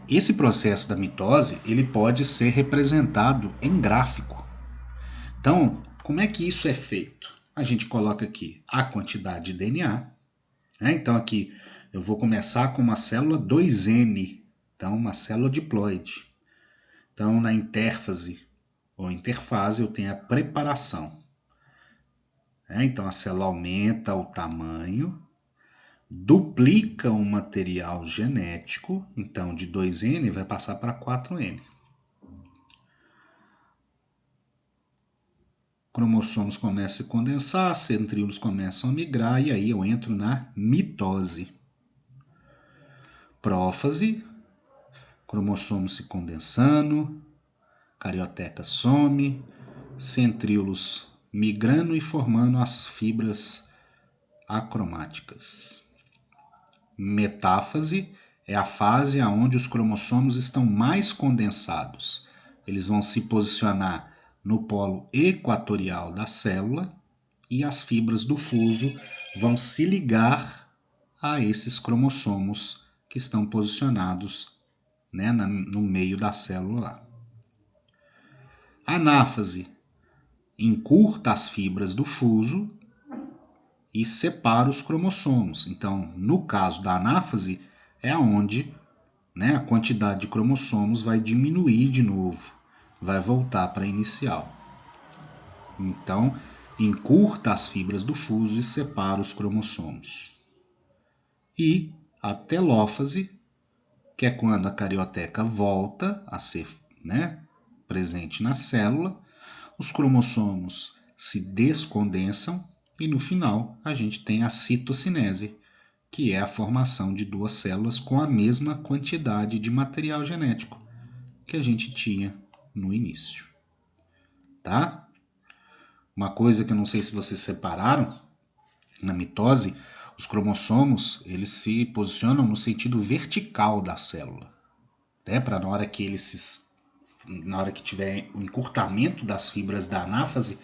Esse processo da mitose, ele pode ser representado em gráfico. Então, como é que isso é feito? A gente coloca aqui a quantidade de DNA, né? Então aqui eu vou começar com uma célula 2N, então uma célula diploide. Então na intérfase ou interfase eu tenho a preparação. Então a célula aumenta o tamanho, duplica o material genético, então de 2N vai passar para 4N. Cromossomos começam a se condensar, centríolos começam a migrar e aí eu entro na mitose. Prófase, cromossomos se condensando, carioteca some, centríolos migrando e formando as fibras acromáticas. Metáfase é a fase onde os cromossomos estão mais condensados. Eles vão se posicionar no polo equatorial da célula e as fibras do fuso vão se ligar a esses cromossomos que estão posicionados, né, no meio da célula lá. Anáfase encurta as fibras do fuso e separa os cromossomos. Então, no caso da anáfase, é onde, né, a quantidade de cromossomos vai diminuir de novo, vai voltar para a inicial. Então, encurta as fibras do fuso e separa os cromossomos. E a telófase, que é quando a carioteca volta a ser, né, presente na célula, os cromossomos se descondensam e no final a gente tem a citocinese, que é a formação de duas células com a mesma quantidade de material genético que a gente tinha no início. Tá? Uma coisa que eu não sei se vocês separaram, na mitose, os cromossomos eles se posicionam no sentido vertical da célula, né? Para na hora que tiver o encurtamento das fibras da anáfase,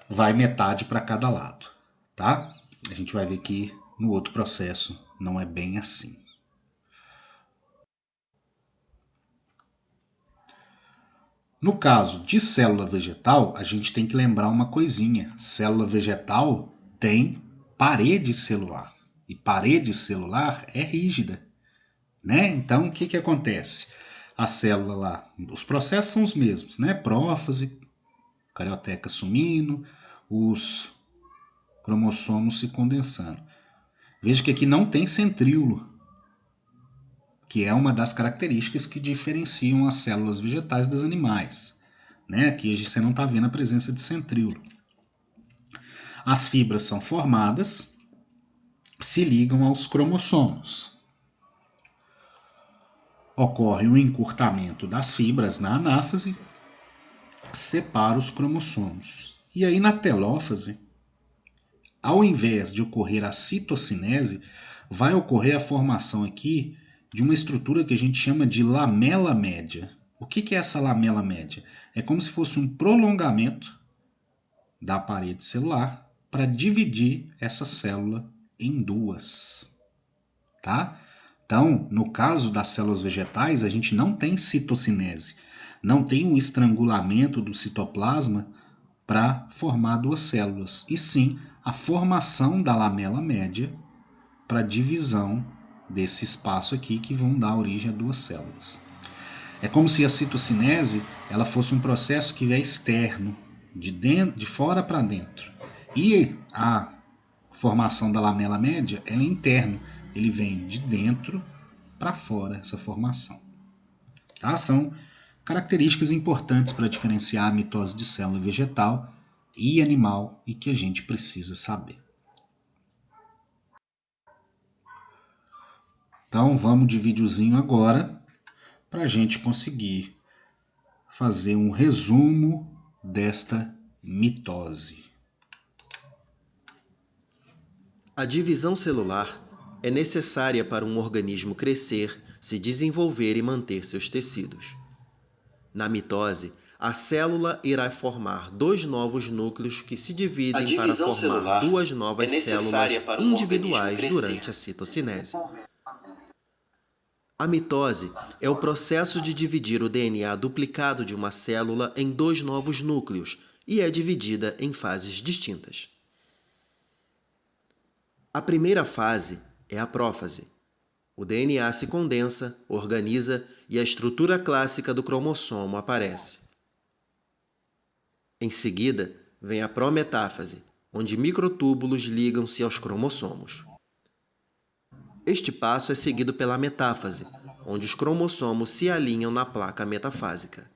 vai metade para cada lado, tá? A gente vai ver que no outro processo não é bem assim. No caso de célula vegetal, a gente tem que lembrar uma coisinha. Célula vegetal tem parede celular. E parede celular é rígida, né? Então, o que acontece? A célula lá, os processos são os mesmos, né? Prófase, carioteca sumindo, os cromossomos se condensando. Veja que aqui não tem centríolo, que é uma das características que diferenciam as células vegetais das animais, né? Aqui você não está vendo a presença de centríolo. As fibras são formadas, se ligam aos cromossomos. Ocorre um encurtamento das fibras na anáfase, separa os cromossomos. E aí na telófase, ao invés de ocorrer a citocinese, vai ocorrer a formação aqui de uma estrutura que a gente chama de lamela média. O que é essa lamela média? É como se fosse um prolongamento da parede celular para dividir essa célula em duas. Tá? Então, no caso das células vegetais, a gente não tem citocinese, não tem um estrangulamento do citoplasma para formar duas células, e sim a formação da lamela média para divisão desse espaço aqui que vão dar origem a duas células. É como se a citocinese ela fosse um processo que é externo, de fora para dentro, e a formação da lamela média é interno, ele vem de dentro para fora, essa formação. Tá? São características importantes para diferenciar a mitose de célula vegetal e animal e que a gente precisa saber. Então vamos de videozinho agora para a gente conseguir fazer um resumo desta mitose. A divisão celular é necessária para um organismo crescer, se desenvolver e manter seus tecidos. Na mitose, a célula irá formar dois novos núcleos que se dividem para formar duas novas células individuais durante a citocinese. A mitose é o processo de dividir o DNA duplicado de uma célula em 2 novos núcleos e é dividida em fases distintas. A primeira fase é a prófase. O DNA se condensa, organiza e a estrutura clássica do cromossomo aparece. Em seguida, vem a prometáfase, onde microtúbulos ligam-se aos cromossomos. Este passo é seguido pela metáfase, onde os cromossomos se alinham na placa metafásica.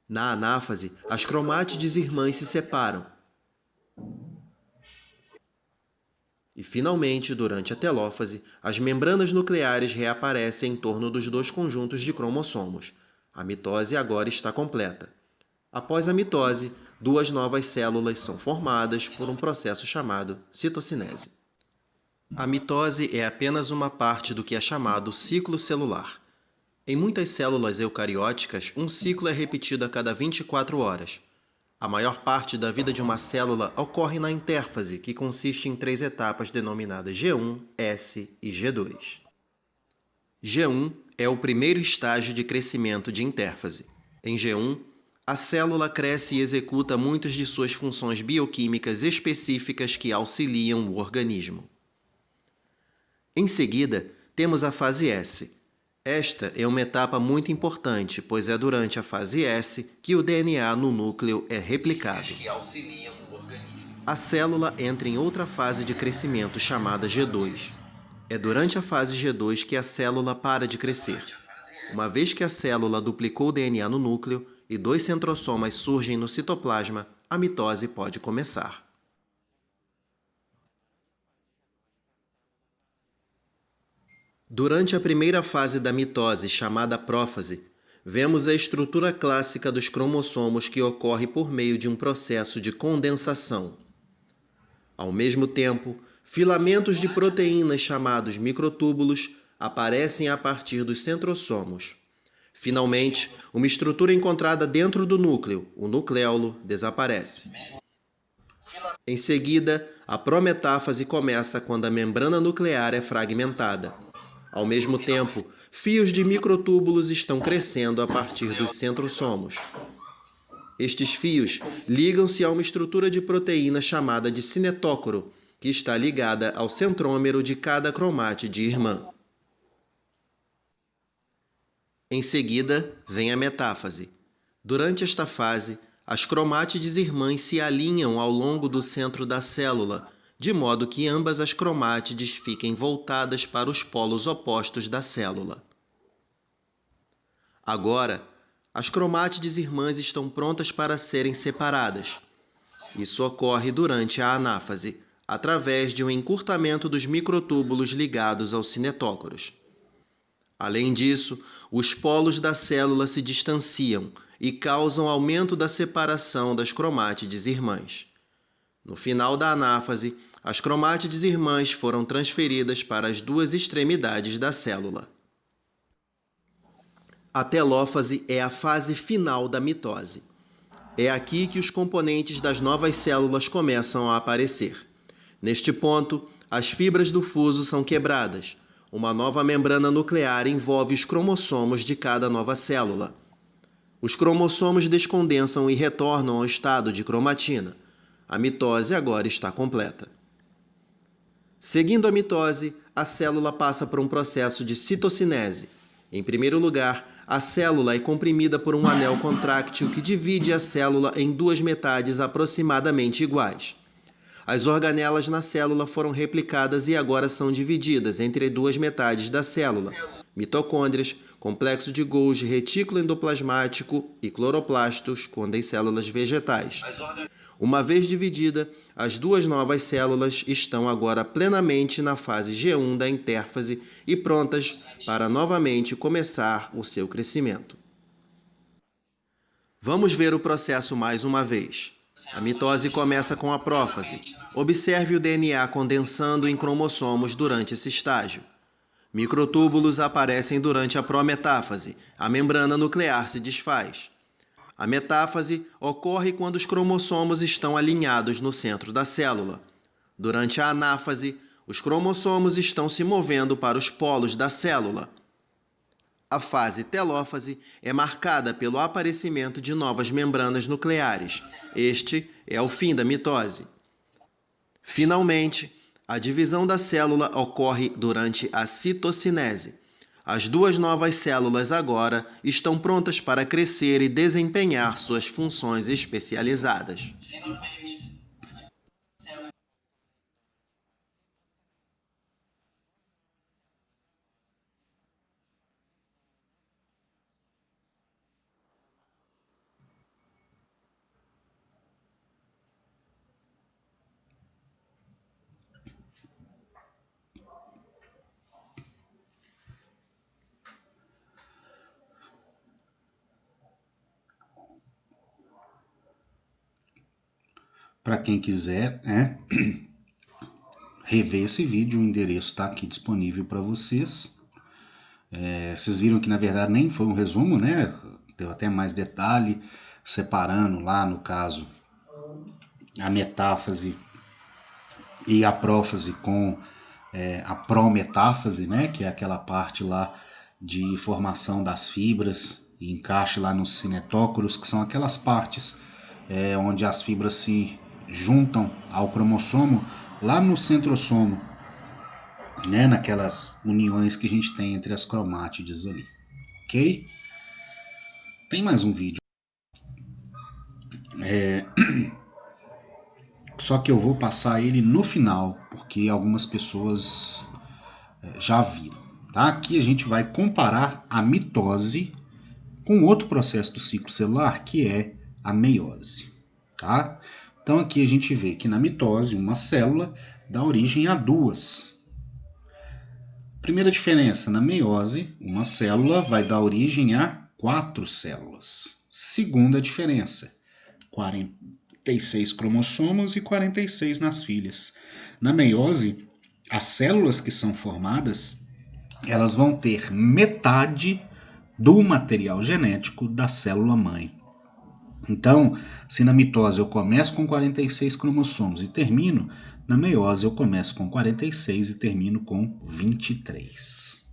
Na anáfase, as cromátides irmãs se separam. E, finalmente, durante a telófase, as membranas nucleares reaparecem em torno dos 2 conjuntos de cromossomos. A mitose agora está completa. Após a mitose, 2 novas células são formadas por um processo chamado citocinese. A mitose é apenas uma parte do que é chamado ciclo celular. Em muitas células eucarióticas, um ciclo é repetido a cada 24 horas. A maior parte da vida de uma célula ocorre na intérfase, que consiste em 3 etapas denominadas G1, S e G2. G1 é o primeiro estágio de crescimento de intérfase. Em G1, a célula cresce e executa muitas de suas funções bioquímicas específicas que auxiliam o organismo. Em seguida, temos a fase S. Esta é uma etapa muito importante, pois é durante a fase S que o DNA no núcleo é replicado. A célula entra em outra fase de crescimento chamada G2. É durante a fase G2 que a célula para de crescer. Uma vez que a célula duplicou o DNA no núcleo e 2 centrosomas surgem no citoplasma, a mitose pode começar. Durante a primeira fase da mitose, chamada prófase, vemos a estrutura clássica dos cromossomos que ocorre por meio de um processo de condensação. Ao mesmo tempo, filamentos de proteínas chamados microtúbulos aparecem a partir dos centrosomos. Finalmente, uma estrutura encontrada dentro do núcleo, o nucleolo, desaparece. Em seguida, a prometáfase começa quando a membrana nuclear é fragmentada. Ao mesmo tempo, fios de microtúbulos estão crescendo a partir dos centrosomos. Estes fios ligam-se a uma estrutura de proteína chamada de cinetócoro, que está ligada ao centrômero de cada cromátide irmã. Em seguida, vem a metáfase. Durante esta fase, as cromátides irmãs se alinham ao longo do centro da célula, de modo que ambas as cromátides fiquem voltadas para os polos opostos da célula. Agora, as cromátides irmãs estão prontas para serem separadas. Isso ocorre durante a anáfase, através de um encurtamento dos microtúbulos ligados aos cinetócoros. Além disso, os polos da célula se distanciam e causam aumento da separação das cromátides irmãs. No final da anáfase, as cromátides irmãs foram transferidas para as 2 extremidades da célula. A telófase é a fase final da mitose. É aqui que os componentes das novas células começam a aparecer. Neste ponto, as fibras do fuso são quebradas. Uma nova membrana nuclear envolve os cromossomos de cada nova célula. Os cromossomos descondensam e retornam ao estado de cromatina. A mitose agora está completa. Seguindo a mitose, a célula passa por um processo de citocinese. Em primeiro lugar, a célula é comprimida por um anel contráctil que divide a célula em 2 metades aproximadamente iguais. As organelas na célula foram replicadas e agora são divididas entre 2 metades da célula: mitocôndrias, complexo de Golgi, retículo endoplasmático e cloroplastos, contém células vegetais. Uma vez dividida, as 2 novas células estão agora plenamente na fase G1 da intérfase e prontas para novamente começar o seu crescimento. Vamos ver o processo mais uma vez. A mitose começa com a prófase. Observe o DNA condensando em cromossomos durante esse estágio. Microtúbulos aparecem durante a prometáfase. A membrana nuclear se desfaz. A metáfase ocorre quando os cromossomos estão alinhados no centro da célula. Durante a anáfase, Os cromossomos estão se movendo para os polos da célula. A fase telófase é marcada pelo aparecimento de novas membranas nucleares. Este é o fim da mitose. Finalmente, a divisão da célula ocorre durante a citocinese. As duas novas células agora estão prontas para crescer e desempenhar suas funções especializadas. Para quem quiser, rever esse vídeo, o endereço está aqui disponível para vocês. Vocês viram que na verdade nem foi um resumo, né? Deu até mais detalhe, separando lá no caso a metáfase e a prófase com a prometáfase, né? Que é aquela parte lá de formação das fibras e encaixe lá nos cinetócoros, que são aquelas partes onde as fibras se juntam ao cromossomo lá no centrosomo, né, naquelas uniões que a gente tem entre as cromátides ali, ok? Tem mais um vídeo, só que eu vou passar ele no final, porque algumas pessoas já viram, tá? Aqui a gente vai comparar a mitose com outro processo do ciclo celular, que é a meiose, tá? Então aqui a gente vê que na mitose uma célula dá origem a duas. Primeira diferença, na meiose uma célula vai dar origem a 4 células. Segunda diferença, 46 cromossomos e 46 nas filhas. Na meiose, as células que são formadas, elas vão ter metade do material genético da célula mãe. Então, se na mitose eu começo com 46 cromossomos e termino, na meiose eu começo com 46 e termino com 23.